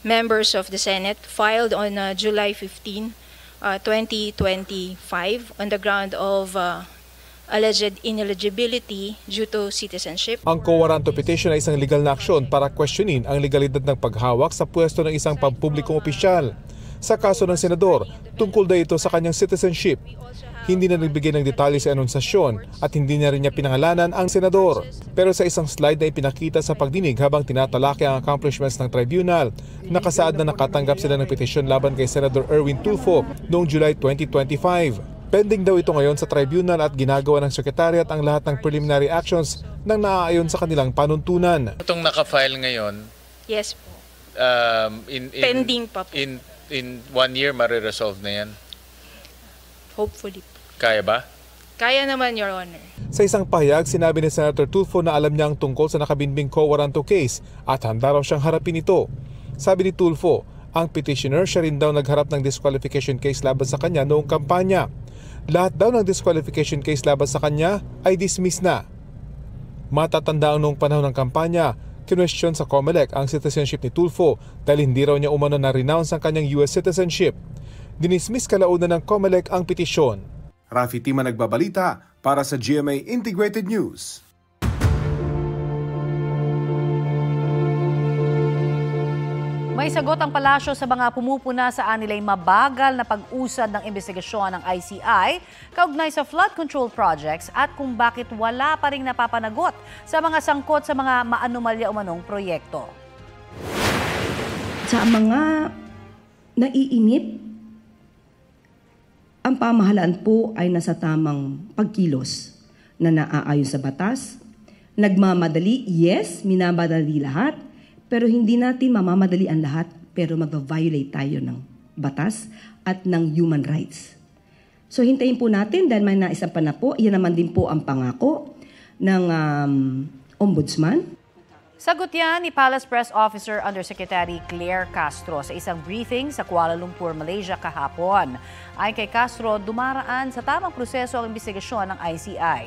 members of the Senate filed on July 15, 2025 on the ground of alleged ineligibility due to citizenship. Ang quo warranto petition ay isang legal na aksyon para questionin ang legalidad ng paghawak sa pwesto ng isang pampublikong opisyal. Sa kaso ng senador, tungkol daw ito sa kanyang citizenship. Hindi na nagbigay ng detalye sa anunsasyon at hindi na rin niya pinangalanan ang senador. Pero sa isang slide na ipinakita sa pagdinig habang tinatalaki ang accomplishments ng tribunal, nakasaad na nakatanggap sila ng petisyon laban kay Senador Erwin Tulfo noong July 2025. Pending daw ito ngayon sa tribunal at ginagawa ng Secretariat ang lahat ng preliminary actions nang naaayon sa kanilang panuntunan. Itong naka-file ngayon, yes po. Pending pa po. In 1 year, mariresolve na yan? Hopefully. Kaya ba? Kaya naman, Your Honor. Sa isang pahayag, sinabi ni Senator Tulfo na alam niya ang tungkol sa nakabinbing quo warranto case at handa raw siyang harapin ito. Sabi ni Tulfo, ang petitioner siya rin daw nagharap ng disqualification case laban sa kanya noong kampanya. Lahat daw ng disqualification case laban sa kanya ay dismiss na. Matatanda ang noong panahon ng kampanya, kinwestiyon sa COMELEC ang citizenship ni Tulfo dahil hindi raw niya umano na-renounce ang kanyang US citizenship. Dinismiss kalaunan ng COMELEC ang petisyon. Rafi Tima nagbabalita para sa GMA Integrated News. May sagot ang palasyo sa mga pumupuna sa anilay mabagal na pag-usad ng investigasyon ng ICI kaugnay sa flood control projects at kung bakit wala pa ring napapanagot sa mga sangkot sa mga maanumalya umanong proyekto. Sa mga naiinip, ang pamahalaan po ay nasa tamang pagkilos na naaayon sa batas. Nagmamadali, yes, minamadali lahat. Pero hindi natin mamamadali ang lahat, pero magva-violate tayo ng batas at ng human rights. So hintayin po natin dahil may naisang pa na po, yan naman din po ang pangako ng Ombudsman. Sagot yan ni Palace Press Officer Undersecretary Claire Castro sa isang briefing sa Kuala Lumpur, Malaysia kahapon. Ayon kay Castro, dumaraan sa tamang proseso ang investigasyon ng ICI.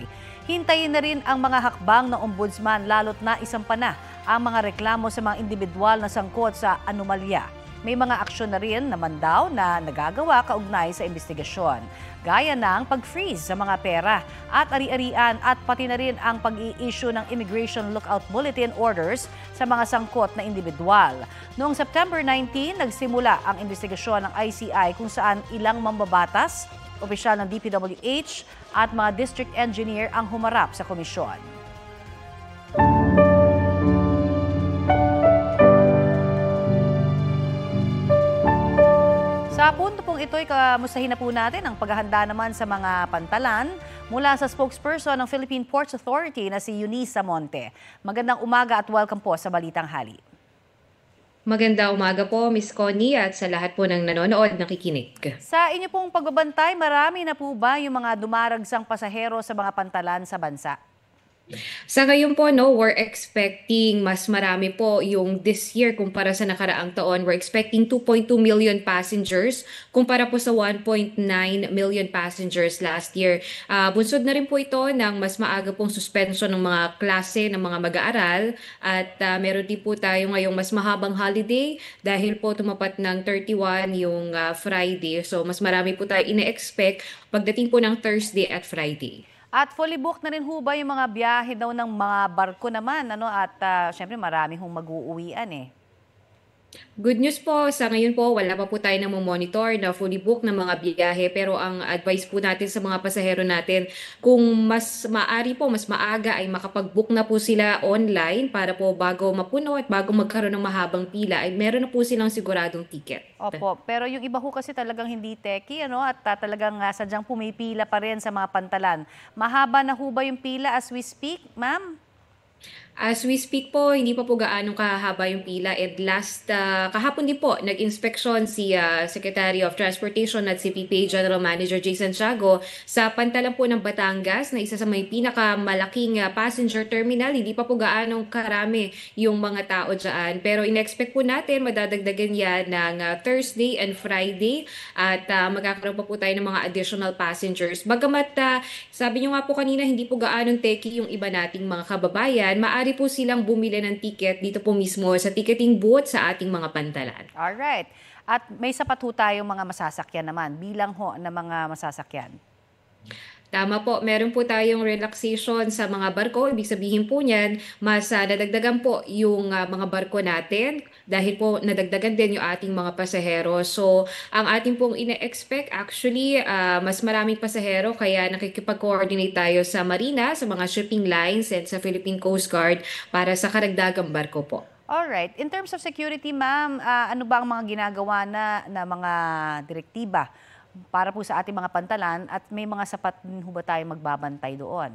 Hintayin na rin ang mga hakbang ng Ombudsman lalo't na isampa na ang mga reklamo sa mga individual na sangkot sa anomalya. May mga aksyon na rin naman daw na nagagawa kaugnay sa investigasyon, gaya ng pag-freeze sa mga pera at ari-arian at pati na rin ang pag-i-issue ng Immigration Lookout Bulletin Orders sa mga sangkot na individual. Noong September 19, nagsimula ang investigasyon ng ICI kung saan ilang mambabatas, opisyal ng DPWH at mga district engineer ang humarap sa komisyon. Sa punto pong ito'y kamustahin na po natin ang paghahanda naman sa mga pantalan mula sa spokesperson ng Philippine Ports Authority na si Eunice Monte. Magandang umaga at welcome po sa Balitang Hali. Magandang umaga po, Ms. Connie, at sa lahat po ng nanonood nakikinig. Sa inyo pong pagbabantay, marami na po ba yung mga dumaragsang pasahero sa mga pantalan sa bansa? Sa ngayon po, we're expecting mas marami po yung this year kumpara sa nakaraang taon. We're expecting 2.2 million passengers kumpara po sa 1.9 million passengers last year. Bunsod na rin po ito ng mas maaga pong suspension ng mga klase ng mga mag-aaral at meron din po tayo ngayong mas mahabang holiday dahil po tumapat ng 31 yung Friday. So mas marami po tayo ina-expect pagdating po ng Thursday at Friday. At fully booked na rin ho ba yung mga biyahe daw ng mga barko naman? At syempre marami hong mag-uuwian eh. Good news po, sa ngayon po wala pa po tayo na monitor na fully book ng mga biyahe, pero ang advice po natin sa mga pasahero natin, kung mas maaari po, mas maaga ay makapag-book na po sila online para po bago mapuno at bago magkaroon ng mahabang pila ay meron na po silang siguradong ticket. Opo, pero yung iba ho kasi talagang hindi techie, ano, at talagang sadyang pumipila pa rin sa mga pantalan. Mahaba na ho ba yung pila as we speak, ma'am? As we speak po, hindi pa po gaano kahaba yung pila, and kahapon din po, nag-inspeksyon si Secretary of Transportation at si PPA General Manager Jason Tiago sa pantalan po ng Batangas na isa sa may pinakamalaking passenger terminal. Hindi pa po gaano karami yung mga tao dyan, pero in-expect po natin madadagdagan yan ng Thursday and Friday at magkakaroon pa po tayo ng mga additional passengers. Bagamat sabi nyo nga po kanina, hindi po gaanong techie yung iba nating mga kababayan, maaari po silang bumili ng ticket dito po mismo sa ticketing booth sa ating mga pantalan. Alright. At may sapat ho tayong mga masasakyan naman, bilang ho na mga masasakyan. Tama po, meron po tayong relaxation sa mga barko. Ibig sabihin po niyan, mas nadagdagan po yung mga barko natin dahil po nadagdagan din yung ating mga pasahero. So, ang ating pong ina-expect actually, mas maraming pasahero kaya nakikipag-coordinate tayo sa Marina, sa mga shipping lines and sa Philippine Coast Guard para sa karagdagang barko po. Alright. In terms of security, ma'am, ano ba ang mga ginagawa na mga direktiba para po sa ating mga pantalan at may mga sapat din ho ba tayong magbabantay doon?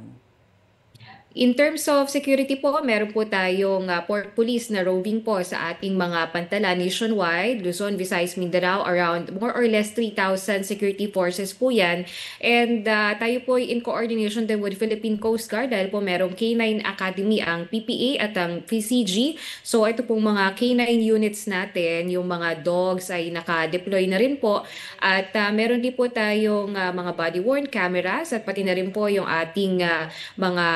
In terms of security po, meron po tayong port police na roving po sa ating mga pantalan nationwide, Luzon, Visayas, Mindanao, around more or less 3,000 security forces po yan. And tayo po in coordination din with Philippine Coast Guard dahil po merong K9 Academy ang PPA at ang PCG. So ito pong mga K9 units natin, yung mga dogs ay naka-deploy na rin po. At meron din po tayong mga body-worn cameras at pati na rin po yung ating mga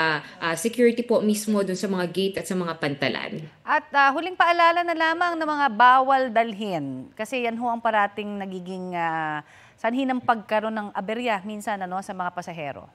security po mismo dun sa mga gate at sa mga pantalan. At huling paalala na lamang ng mga bawal dalhin. Kasi yan ho ang parating nagiging sanhi ng pagkaroon ng aberya minsan sa mga pasahero.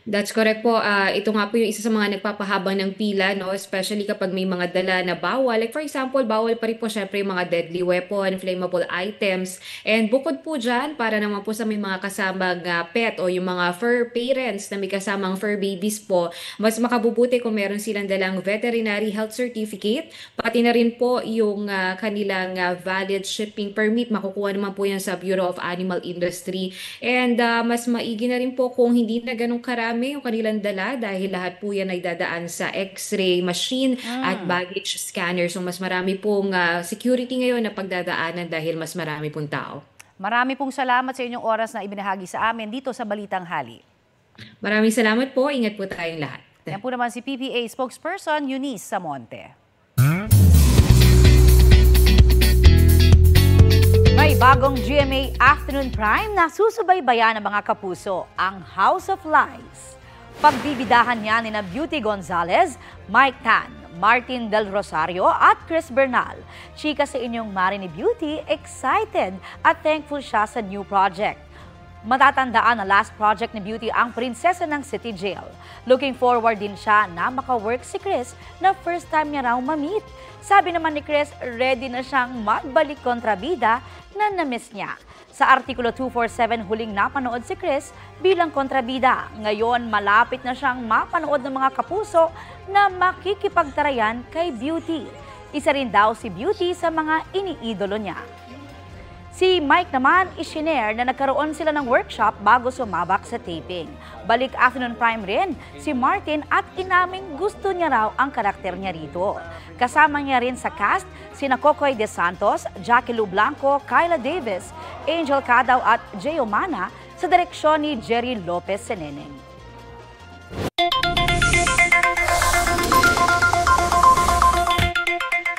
That's correct po. Ito nga po yung isa sa mga nagpapahabang ng pila, no? Especially kapag may mga dala na bawal. Like for example, bawal pa rin po syempre yung mga deadly weapon, flammable items. And bukod po dyan, para naman po sa may mga kasamang pet o yung mga fur parents na may kasamang fur babies po, mas makabubuti kung meron silang dalang veterinary health certificate. Pati na rin po yung kanilang valid shipping permit. Makukuha naman po yan sa Bureau of Animal Industry. And mas maigi na rin po kung hindi na ganun karami yung kanilang dala dahil lahat po yan ay dadaan sa x-ray machine at baggage scanner. So mas marami pong security ngayon na pagdadaanan dahil mas marami pong tao. Marami pong salamat sa inyong oras na ibinahagi sa amin dito sa Balitang Hali. Maraming salamat po. Ingat po tayong lahat. Yan po naman si PPA spokesperson Eunice Samonte. May bagong GMA Afternoon Prime na susubaybayan ng mga kapuso, ang House of Lies. Pagbibidahan niya ni Beauty Gonzalez, Mike Tan, Martin Del Rosario at Chris Bernal. Chika sa inyong Mari ni Beauty, excited at thankful siya sa new project. Matatandaan na last project ni Beauty ang Prinsesa ng City Jail. Looking forward din siya na makawork si Chris na first time niya raw ma-meet. Sabi naman ni Chris, ready na siyang magbalik kontrabida na na-miss niya. Sa Artikulo 247, huling napanood si Chris bilang kontrabida. Ngayon, malapit na siyang mapanood ng mga kapuso na makikipagtarayan kay Beauty. Isa rin daw si Beauty sa mga iniidolo niya. Si Mike naman isinare na nagkaroon sila ng workshop bago sumabak sa taping. Balik Afternoon Prime rin si Martin at inaming gusto niya raw ang karakter niya rito. Kasama niya rin sa cast sina Kokoy De Santos, Jackie Lu Blanco, Kyla Davis, Angel Cadaw at Jay Omana sa direksyon ni Jerry Lopez Seneneng.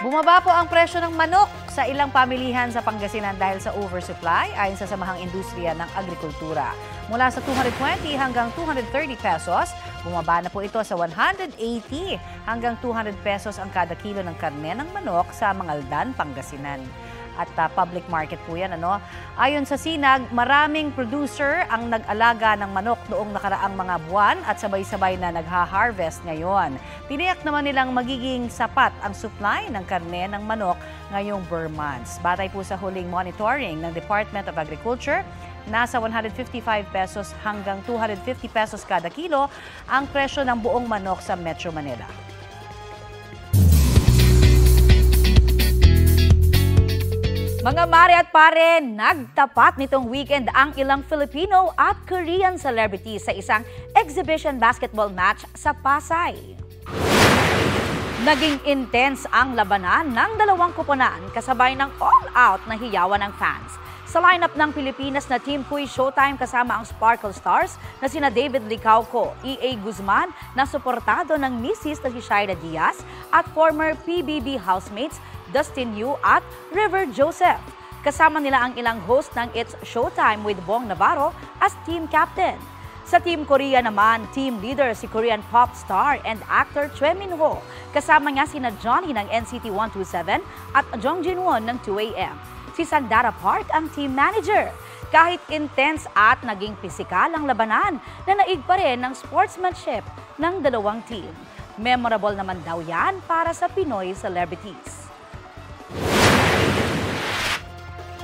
Bumaba po ang presyo ng manok sa ilang pamilihan sa Pangasinan dahil sa oversupply ayon sa Samahang Industriya ng Agrikultura. Mula sa 220 hanggang 230 pesos, bumaba na po ito sa 180 hanggang 200 pesos ang kada kilo ng karne ng manok sa Mangaldan, Pangasinan. at public market po yan. Ayon sa Sinag, maraming producer ang nag-alaga ng manok noong nakaraang mga buwan at sabay-sabay na nagha-harvest ngayon. Tiniyak naman nilang magiging sapat ang supply ng karne ng manok ngayong Burr months. Batay po sa huling monitoring ng Department of Agriculture, nasa 155 pesos hanggang 250 pesos kada kilo ang presyo ng buong manok sa Metro Manila. Mga mare at pare, nagtapat nitong weekend ang ilang Filipino at Korean celebrities sa isang exhibition basketball match sa Pasay. Naging intense ang labanan ng dalawang koponan kasabay ng all-out na hiyawan ng fans. Sa lineup ng Pilipinas na Team Puy Showtime kasama ang Sparkle Stars na sina David Licauco, E.A. Guzman na suportado ng misis na si Shaira Diaz at former PBB housemates Dustin Yu at River Joseph. Kasama nila ang ilang host ng It's Showtime with Bong Navarro as team captain. Sa Team Korea naman, team leader si Korean pop star and actor Choi Min-ho. Kasama niya sina Johnny ng NCT 127 at Jong Jin-won ng 2AM. Si Sandara Park ang team manager. Kahit intense at naging pisikal ang labanan, nanaig pa rin ng sportsmanship ng dalawang team. Memorable naman daw yan para sa Pinoy celebrities.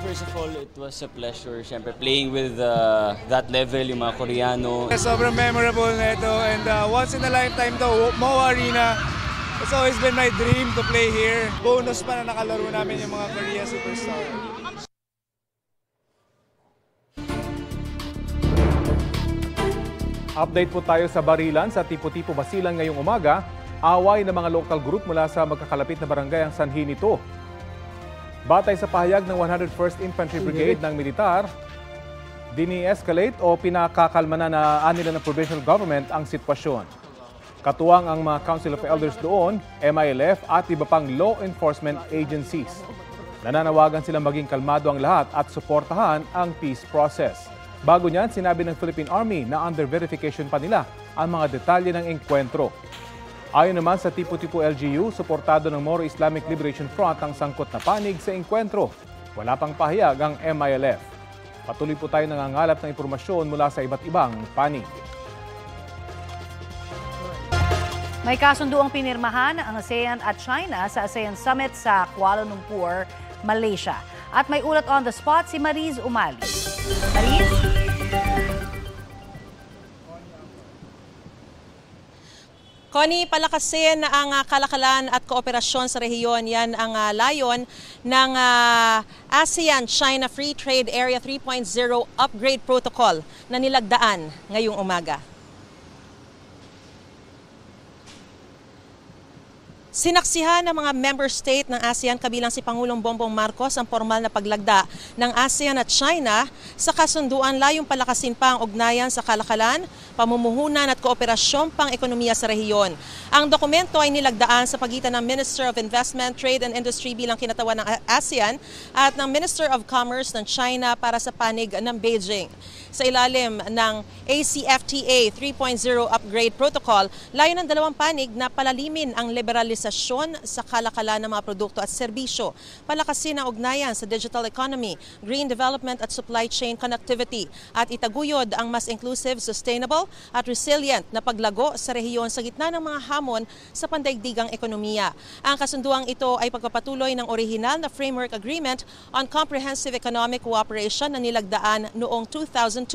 First of all, it was a pleasure, syempre, playing with that level, yung mga Koreano. Sobrang memorable na ito and once in a lifetime to, MOA Arena. It's always been my dream to play here. Bonus pa na nakalaro namin yung mga Korea superstar. Update po tayo sa barilan sa Tipo-Tipo Basilan ngayong umaga. Away ng mga local group mula sa magkakalapit na barangay ang sanhi nito. Batay sa pahayag ng 101st Infantry Brigade ng militar, dini-escalate o pinakakalma na anila ng provincial government ang sitwasyon. Katuwang ang mga Council of Elders doon, MILF at iba pang law enforcement agencies. Nananawagan silang maging kalmado ang lahat at suportahan ang peace process. Bago niyan, sinabi ng Philippine Army na under verification pa nila ang mga detalye ng engkwentro. Ayon naman sa Tipo-Tipo LGU, suportado ng Moro Islamic Liberation Front ang sangkot na panig sa engkwentro. Wala pang pahayag ang MILF. Patuloy po tayo nangangalap ng impormasyon mula sa iba't ibang panig. May kasunduang pinirmahan ang ASEAN at China sa ASEAN Summit sa Kuala Lumpur, Malaysia. At may ulat on the spot si Mariz Umali. Mariz? Connie, palakasin ang kalakalan at kooperasyon sa rehiyon. Yan ang layon ng ASEAN-China Free Trade Area 3.0 Upgrade Protocol na nilagdaan ngayong umaga. Sinaksihan ng mga member state ng ASEAN kabilang si Pangulong Bongbong Marcos ang formal na paglagda ng ASEAN at China sa kasunduan layong palakasin pa ang ugnayan sa kalakalan, pamumuhunan at kooperasyon pang ekonomiya sa rehiyon. Ang dokumento ay nilagdaan sa pagitan ng Minister of Investment, Trade and Industry bilang kinatawan ng ASEAN at ng Minister of Commerce ng China para sa panig ng Beijing. Sa ilalim ng ACFTA 3.0 Upgrade Protocol, layo ng dalawang panig na palalimin ang liberalisasyon sa kalakalan ng mga produkto at serbisyo, palakasin ang ugnayan sa digital economy, green development at supply chain connectivity, at itaguyod ang mas inclusive, sustainable at resilient na paglago sa rehiyon sa gitna ng mga hamon sa pandaigdigang ekonomiya. Ang kasunduang ito ay pagpapatuloy ng orihinal na Framework Agreement on Comprehensive Economic Cooperation na nilagdaan noong 2002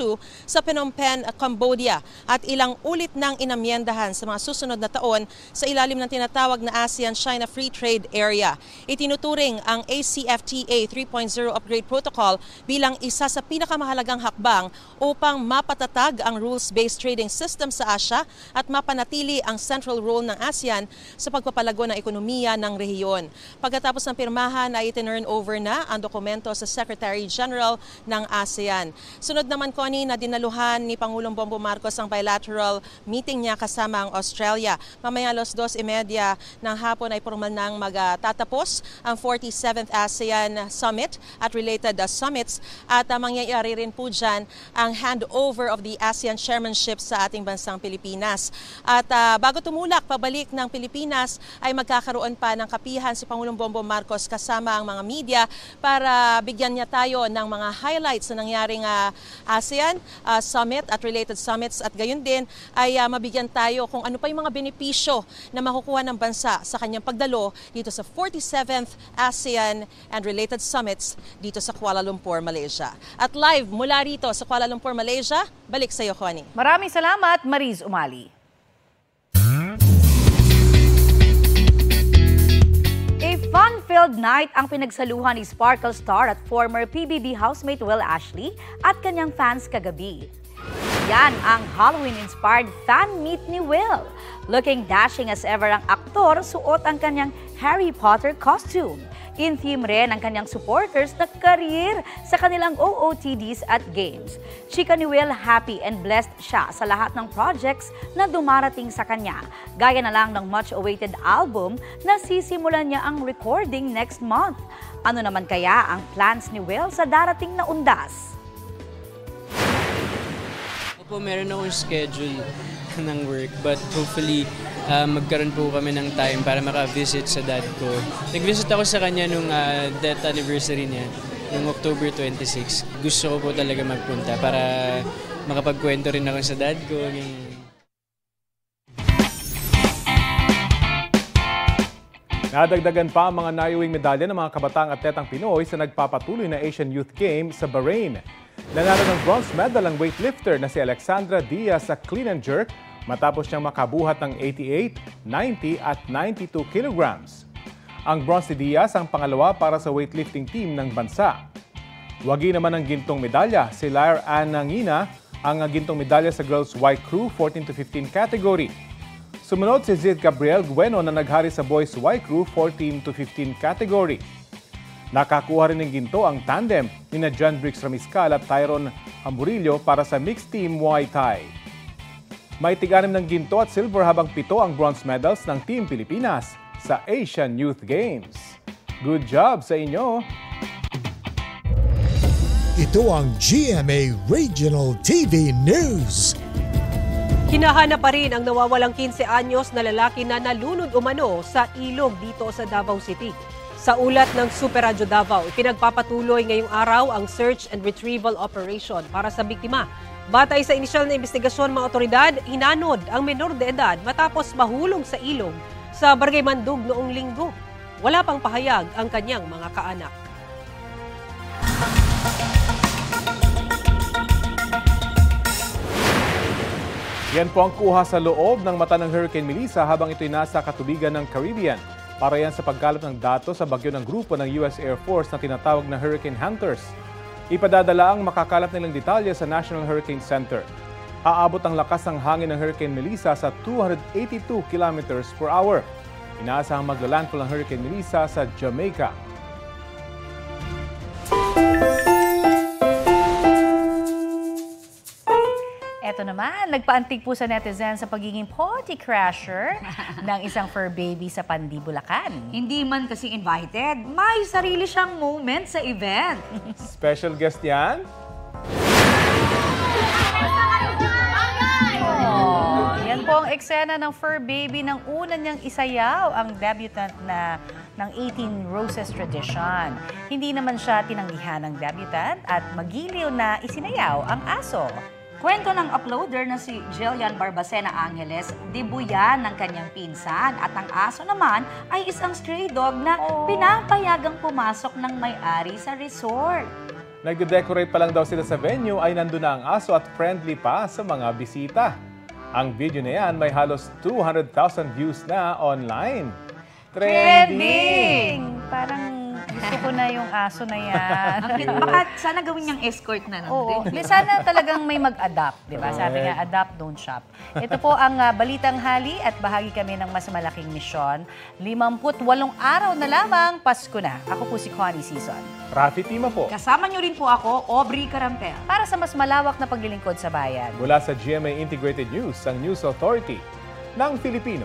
sa Phnom Penh, Cambodia at ilang ulit nang inamyendahan sa mga susunod na taon sa ilalim ng tinatawag na ASEAN-China Free Trade Area. Itinuturing ang ACFTA 3.0 Upgrade Protocol bilang isa sa pinakamahalagang hakbang upang mapatatag ang rules-based trading system sa Asia at mapanatili ang central role ng ASEAN sa pagpapalago ng ekonomiya ng rehiyon. Pagkatapos ng pirmahan ay itinurn over na ang dokumento sa Secretary General ng ASEAN. Sunod naman, Connie, na dinaluhan ni Pangulong Bongbong Marcos ang bilateral meeting niya kasama ang Australia. Mamaya 2:30 ng hapon ay formal nang magtatapos ang 47th ASEAN Summit at related summits at mangyayari rin po dyan ang handover of the ASEAN chairmanship sa ating bansang Pilipinas. At bago tumulak pabalik ng Pilipinas ay magkakaroon pa ng kapihan si Pangulong Bongbong Marcos kasama ang mga media para bigyan niya tayo ng mga highlights na nangyaring ASEAN Summit at related summits at gayon din ay mabigyan tayo kung ano pa yung mga benepisyo na makukuha ng bansa sa kanyang pagdalo dito sa 47th ASEAN and related summits dito sa Kuala Lumpur, Malaysia. At live mula rito sa Kuala Lumpur, Malaysia, balik sa iyo, Connie. Maraming salamat, Mariz Umali. A fun-filled night ang pinagsaluhan ni Sparkle Star at former PBB housemate Will Ashley at kanyang fans kagabi. Yan ang Halloween-inspired fan meet ni Will. Looking dashing as ever ang aktor, suot ang kanyang Harry Potter costume. In-theme rin ang kanyang supporters na career sa kanilang OOTDs at games. Chika ni Will, happy and blessed siya sa lahat ng projects na dumarating sa kanya. Gaya na lang ng much-awaited album na sisimulan niya ang recording next month. Ano naman kaya ang plans ni Will sa darating na undas? Meron akong schedule ng work but hopefully magkaroon po kami ng time para maka-visit sa dad ko. Nag-visit ako sa kanya nung death anniversary niya, nung October 26. Gusto ko po talaga magpunta para makapagkwento rin ako sa dad ko. Nadagdagan pa ang mga naiuwing medalya ng mga kabataang atletang Pinoy sa nagpapatuloy na Asian Youth Games sa Bahrain. Nanalo ng bronze medal ang weightlifter na si Alexandra Diaz sa clean and jerk matapos niyang makabuhat ng 88, 90 at 92 kilograms. Ang bronze ni Diaz ang pangalawa para sa weightlifting team ng bansa. Wagi naman ang gintong medalya, si Lair Ann Nangina ang gintong medalya sa Girls Y Crew 14 to 15 category. Sumunod si Zid Gabriel Bueno na naghari sa Boys Y Crew 14 to 15 category. Nakakuha rin ng ginto ang tandem ni na John Briggs Ramiscal at Tyron Amburillo para sa mixed team Muay Thai. May tiganim ng ginto at silver habang 7 ang bronze medals ng Team Pilipinas sa Asian Youth Games. Good job sa inyo! Ito ang GMA Regional TV News. Hinahanap pa rin ang nawawalang 15 anyos na lalaki na nalunod umano sa ilog dito sa Davao City. Sa ulat ng Super Radyo Davao, ipinagpapatuloy ngayong araw ang search and retrieval operation para sa biktima. Batay sa inisyal na investigasyon mga otoridad, hinanod ang menor de edad matapos mahulog sa ilog sa Barangay Mandug noong Linggo. Wala pang pahayag ang kanyang mga kaanak. Yan po ang kuha sa loob ng mata ng Hurricane Melissa habang ito'y nasa katubigan ng Caribbean. Para yan sa pagkalap ng datos sa bagyo ng grupo ng US Air Force na tinatawag na Hurricane Hunters. Ipadadala ang makakalap nilang detalye sa National Hurricane Center. Aabot ang lakas ng hangin ng Hurricane Melissa sa 282 kilometers per hour. Inaasahang maglalandfall ang Hurricane Melissa sa Jamaica. Eto naman, nagpaantig po sa netizen sa pagiging potty crasher ng isang fur baby sa Pandi, Bulacan. Hindi man kasi invited, may sarili siyang moment sa event. Special guest yan? Oh, yan po ang eksena ng fur baby ng una niyang isayaw, ang debutant na ng 18 Roses Tradition. Hindi naman siya tinanggihan ng debutant at magiliw na isinayaw ang aso. Kwento ng uploader na si Jillian Barbacena Angeles, debuyan ng kanyang pinsan at ang aso naman ay isang stray dog na pinapayagang pumasok ng may-ari sa resort. Nagde-decorate pa lang daw sila sa venue ay nandun na ang aso at friendly pa sa mga bisita. Ang video na yan may halos 200,000 views na online. Trending! Parang gusto ko na yung aso na yan. Baka sana gawin niyang escort na. Oo. Sana talagang may mag-adapt, di ba? Sabi nga, adapt, don't shop. Ito po ang Balitang Hali at bahagi kami ng mas malaking misyon. 58 araw na lamang, Pasko na. Ako po si Connie Season. Rafi Tima po. Kasama niyo rin po ako, Aubrey Carampel. Para sa mas malawak na paglilingkod sa bayan. Mula sa GMA Integrated News, ang News Authority ng Filipino.